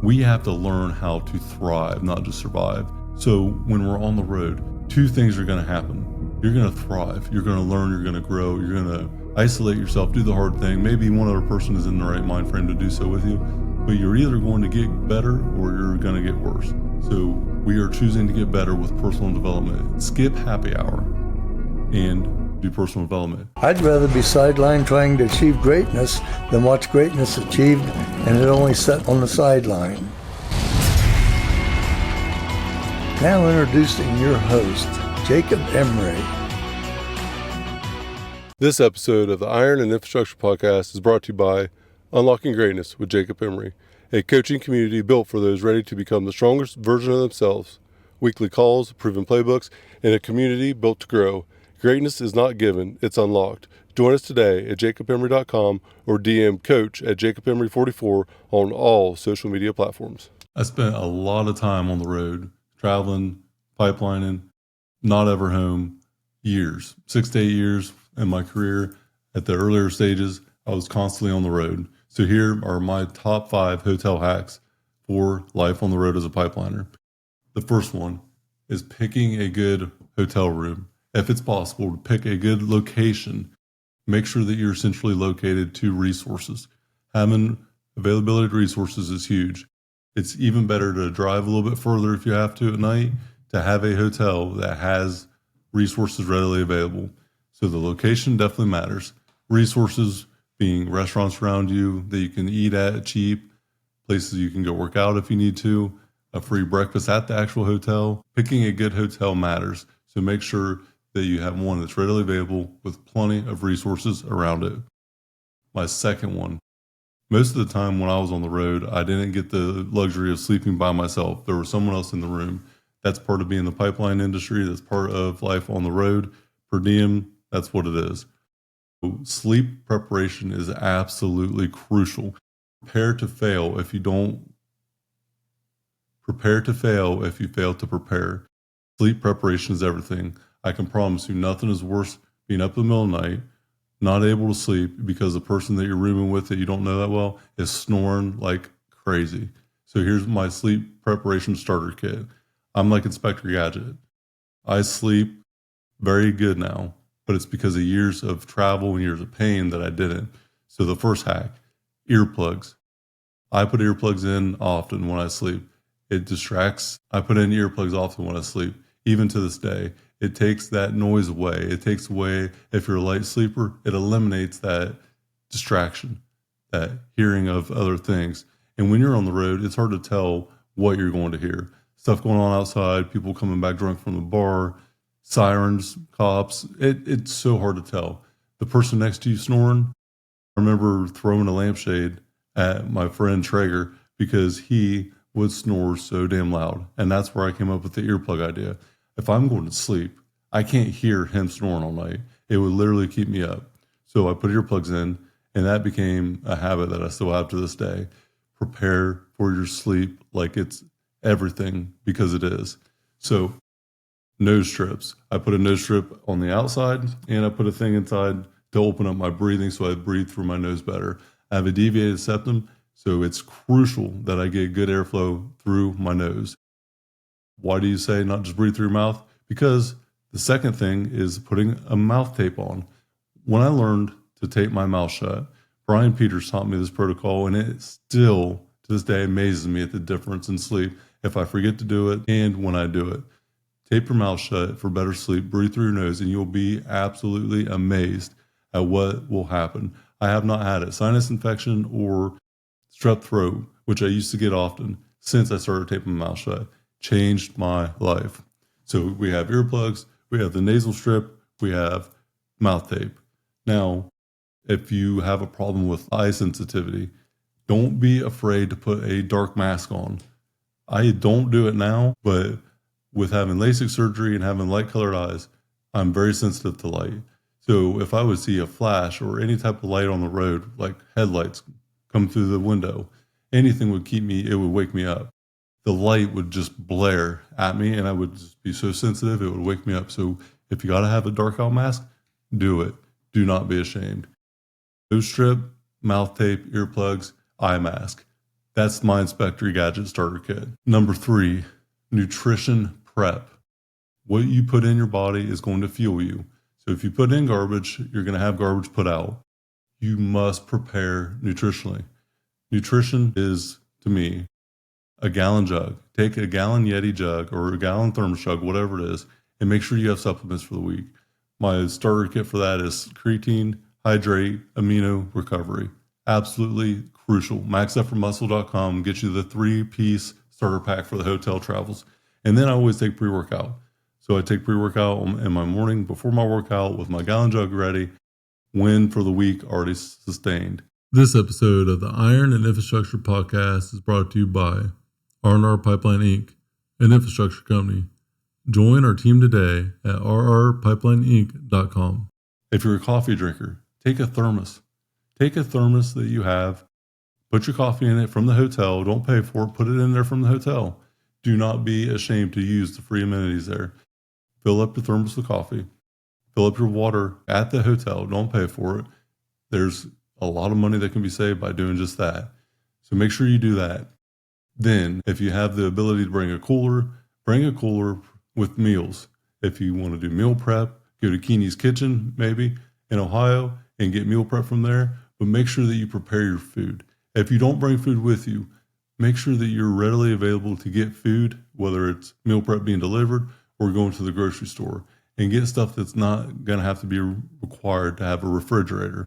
We have to learn how to thrive, not just survive. So when we're on the road, two things are going to happen. You're going to thrive. You're going to learn. You're going to grow. You're going to isolate yourself, do the hard thing. Maybe one other person is in the right mind frame to do so with you, but you're either going to get better or you're going to get worse. So we are choosing to get better with personal development. Skip happy hour and do personal development. I'd rather be sidelined trying to achieve greatness than watch greatness achieved and it only set on the sideline. Now introducing your host, Jacob Emery. This episode of the Iron and Infrastructure Podcast is brought to you by Unlocking Greatness with Jacob Emery, a coaching community built for those ready to become the strongest version of themselves. Weekly calls, proven playbooks, and a community built to grow. Greatness is not given, it's unlocked. Join us today at jacobemery.com or DM coach at jacobemery44 on all social media platforms. I spent a lot of time on the road, traveling, pipelining, not ever home, years, 6 to 8 years in my career. At the earlier stages, I was constantly on the road. So here are my top 5 hotel hacks for life on the road as a pipeliner. The first one is picking a good hotel room. If it's possible, to pick a good location. Make sure that you're centrally located to resources. Having availability to resources is huge. It's even better to drive a little bit further if you have to at night to have a hotel that has resources readily available. So the location definitely matters. Resources being restaurants around you that you can eat at cheap, places you can go work out if you need to, a free breakfast at the actual hotel. Picking a good hotel matters. So make sure that you have one that's readily available with plenty of resources around it. My second one, most of the time when I was on the road, I didn't get the luxury of sleeping by myself. There was someone else in the room. That's part of being the pipeline industry. That's part of life on the road. Per diem, that's what it is. Sleep preparation is absolutely crucial. Prepare to fail if you fail to prepare. Sleep preparation is everything. I can promise you nothing is worse being up in the middle of the night, not able to sleep because the person that you're rooming with that you don't know that well is snoring like crazy. So here's my sleep preparation starter kit. I'm like Inspector Gadget. I sleep very good now, but it's because of years of travel and years of pain that I didn't. So the first hack, earplugs. I put earplugs in often when I sleep. It distracts. I put in earplugs often when I sleep, even to this day. It takes that noise away. It takes away, if you're a light sleeper, it eliminates that distraction, that hearing of other things. And when you're on the road, it's hard to tell what you're going to hear. Stuff going on outside, people coming back drunk from the bar, sirens, cops. It's so hard to tell. The person next to you snoring, I remember throwing a lampshade at my friend Traeger because he would snore so damn loud. And that's where I came up with the earplug idea. If I'm going to sleep, I can't hear him snoring all night. It would literally keep me up. So I put earplugs in, and that became a habit that I still have to this day. Prepare for your sleep like it's everything, because it is. So nose strips. I put a nose strip on the outside, and I put a thing inside to open up my breathing so I breathe through my nose better. I have a deviated septum, so it's crucial that I get good airflow through my nose. Why do you say not just breathe through your mouth? Because the second thing is putting a mouth tape on. When I learned to tape my mouth shut, Brian Peters taught me this protocol, and it still, to this day, amazes me at the difference in sleep if I forget to do it and when I do it. Tape your mouth shut for better sleep, breathe through your nose, and you'll be absolutely amazed at what will happen. I have not had it, sinus infection or strep throat, which I used to get often since I started taping my mouth shut. Changed my life. So we have earplugs, we have the nasal strip, we have mouth tape. Now, if you have a problem with eye sensitivity, don't be afraid to put a dark mask on. I don't do it now, but with having LASIK surgery and having light colored eyes, I'm very sensitive to light. So if I would see a flash or any type of light on the road, like headlights come through the window, anything would it would wake me up. The light would just blare at me and I would just be so sensitive, it would wake me up. So if you got to have a dark out mask, do it. Do not be ashamed. Nose strip, mouth tape, earplugs, eye mask. That's my Inspector Gadget Starter Kit. Number 3, nutrition prep. What you put in your body is going to fuel you. So if you put in garbage, you're going to have garbage put out. You must prepare nutritionally. Nutrition is, to me, a gallon jug. Take a gallon Yeti jug or a gallon thermos jug, whatever it is, and make sure you have supplements for the week. My starter kit for that is creatine, hydrate, amino, recovery. Absolutely crucial. MaxEffortMuscle.com gets you the 3-piece starter pack for the hotel travels. And then I always take pre-workout. So I take pre-workout in my morning before my workout with my gallon jug ready. Win for the week already sustained. This episode of the Iron and Infrastructure Podcast is brought to you by R&R Pipeline Inc., an infrastructure company. Join our team today at rrpipelineinc.com. If you're a coffee drinker, take a thermos. Take a thermos that you have, put your coffee in it from the hotel. Don't pay for it. Put it in there from the hotel. Do not be ashamed to use the free amenities there. Fill up your thermos with coffee. Fill up your water at the hotel. Don't pay for it. There's a lot of money that can be saved by doing just that. So make sure you do that. Then, if you have the ability to bring a cooler with meals. If you want to do meal prep, go to Keeney's Kitchen, maybe, in Ohio, and get meal prep from there. But make sure that you prepare your food. If you don't bring food with you, make sure that you're readily available to get food, whether it's meal prep being delivered or going to the grocery store, and get stuff that's not going to have to be required to have a refrigerator.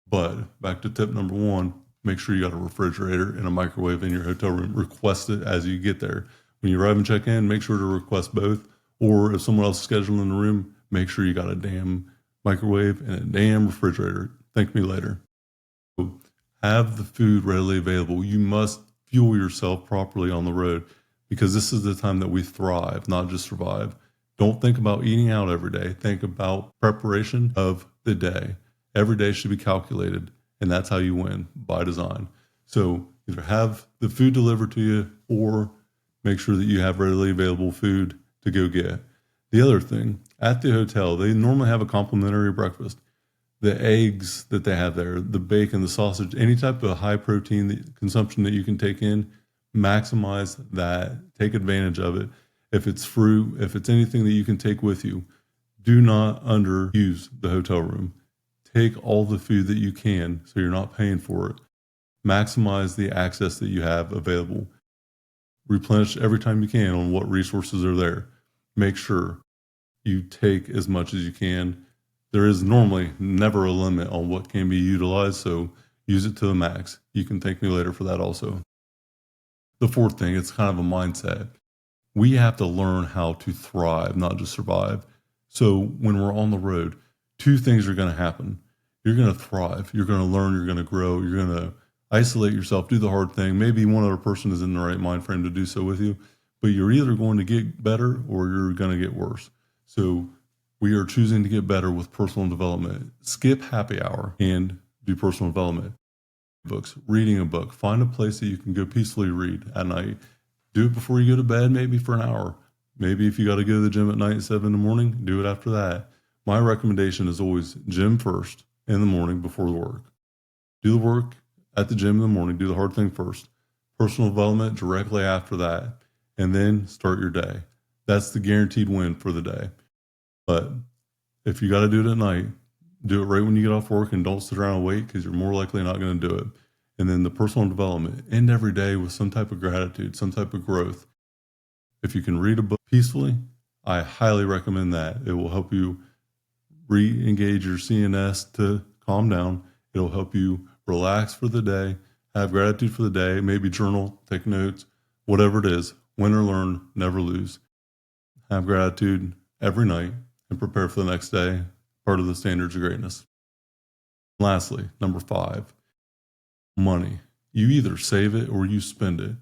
But back to tip number 1, make sure you got a refrigerator and a microwave in your hotel room. Request it as you get there. When you arrive and check in, make sure to request both. Or if someone else is scheduling in the room, make sure you got a damn microwave and a damn refrigerator. Thank me later. So have the food readily available. You must fuel yourself properly on the road because this is the time that we thrive, not just survive. Don't think about eating out every day. Think about preparation of the day. Every day should be calculated, and that's how you win by design. So either have the food delivered to you or make sure that you have readily available food to go get. The other thing, at the hotel, they normally have a complimentary breakfast. The eggs that they have there, the bacon, the sausage, any type of high protein consumption that you can take in, maximize that. Take advantage of it. If it's fruit, if it's anything that you can take with you, do not underuse the hotel room. Take all the food that you can so you're not paying for it. Maximize the access that you have available. Replenish every time you can on what resources are there. Make sure you take as much as you can. There is normally never a limit on what can be utilized, so use it to the max. You can thank me later for that also. The fourth thing, it's kind of a mindset. We have to learn how to thrive, not just survive. So when we're on the road, 2 things are going to happen. You're going to thrive. You're going to learn. You're going to grow. You're going to isolate yourself, do the hard thing. Maybe one other person is in the right mind frame to do so with you, but you're either going to get better or you're going to get worse. So we are choosing to get better with personal development. Skip happy hour and do personal development. Books, reading a book. Find a place that you can go peacefully read at night. Do it before you go to bed, maybe for an hour. Maybe if you got to go to the gym at night at 7 in the morning, do it after that. My recommendation is always gym first in the morning before the work. Do the work at the gym in the morning. Do the hard thing first. Personal development directly after that. And then start your day. That's the guaranteed win for the day. But if you got to do it at night, do it right when you get off work and don't sit around and wait because you're more likely not going to do it. And then the personal development. End every day with some type of gratitude, some type of growth. If you can read a book peacefully, I highly recommend that. It will help you re-engage your CNS to calm down. It'll help you relax for the day, have gratitude for the day, maybe journal, take notes, whatever it is. Win or learn, never lose. Have gratitude every night and prepare for the next day, part of the standards of greatness. Lastly, number 5, money. You either save it or you spend it.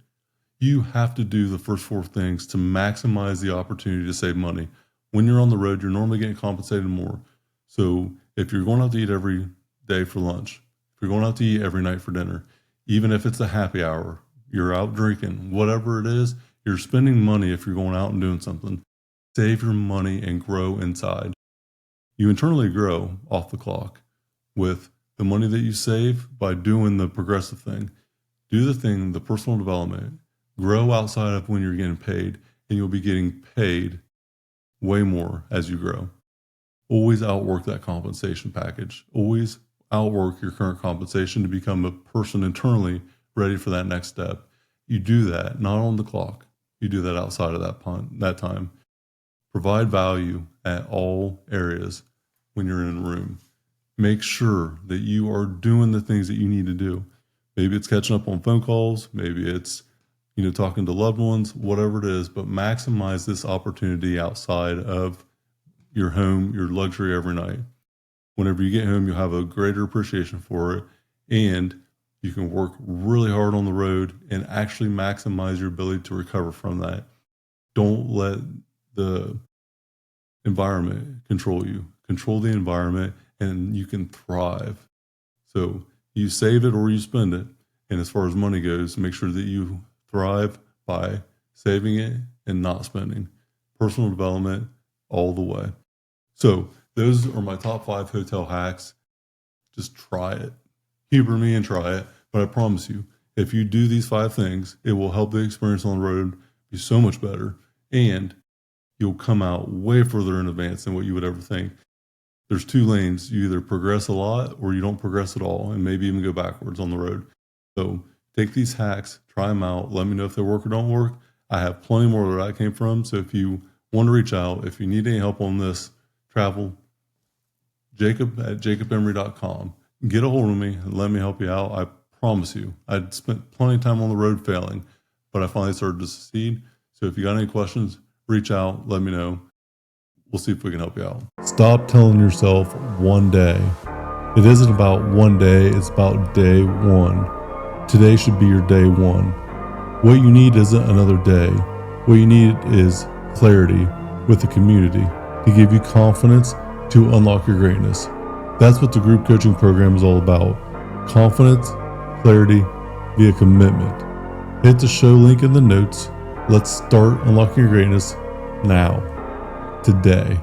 You have to do the first 4 things to maximize the opportunity to save money. When you're on the road, you're normally getting compensated more. So if you're going out to eat every day for lunch, if you're going out to eat every night for dinner, even if it's a happy hour, you're out drinking, whatever it is, you're spending money if you're going out and doing something. Save your money and grow inside. You internally grow off the clock with the money that you save by doing the progressive thing. Do the thing, the personal development, grow outside of when you're getting paid, and you'll be getting paid way more as you grow. Always outwork that compensation package. Always outwork your current compensation to become a person internally ready for that next step. You do that not on the clock. You do that outside of that time. Provide value at all areas when you're in a room. Make sure that you are doing the things that you need to do. Maybe it's catching up on phone calls. Maybe it's, talking to loved ones, whatever it is, but maximize this opportunity outside of your home, your luxury every night. Whenever you get home, you'll have a greater appreciation for it, and you can work really hard on the road and actually maximize your ability to recover from that. Don't let the environment control you. Control the environment, and you can thrive. So you save it or you spend it. And as far as money goes, make sure that you thrive by saving it and not spending. Personal development all the way. So those are my top 5 hotel hacks. Just try it. Humor me and try it. But I promise you, if you do these 5 things, it will help the experience on the road be so much better. And you'll come out way further in advance than what you would ever think. There's 2 lanes. You either progress a lot or you don't progress at all, and maybe even go backwards on the road. So take these hacks, try them out. Let me know if they work or don't work. I have plenty more where I came from. So if you want to reach out, if you need any help on this travel, Jacob@jacobemery.com. Get a hold of me and let me help you out. I promise you, I'd spent plenty of time on the road failing, but I finally started to succeed. So if you got any questions, reach out, let me know. We'll see if we can help you out. Stop telling yourself one day. It isn't about one day, it's about day one. Today should be your day one. What you need isn't another day. What you need is clarity with the community to give you confidence to unlock your greatness. That's what the group coaching program is all about. Confidence, clarity, via commitment. Hit the show link in the notes. Let's start unlocking your greatness now, today.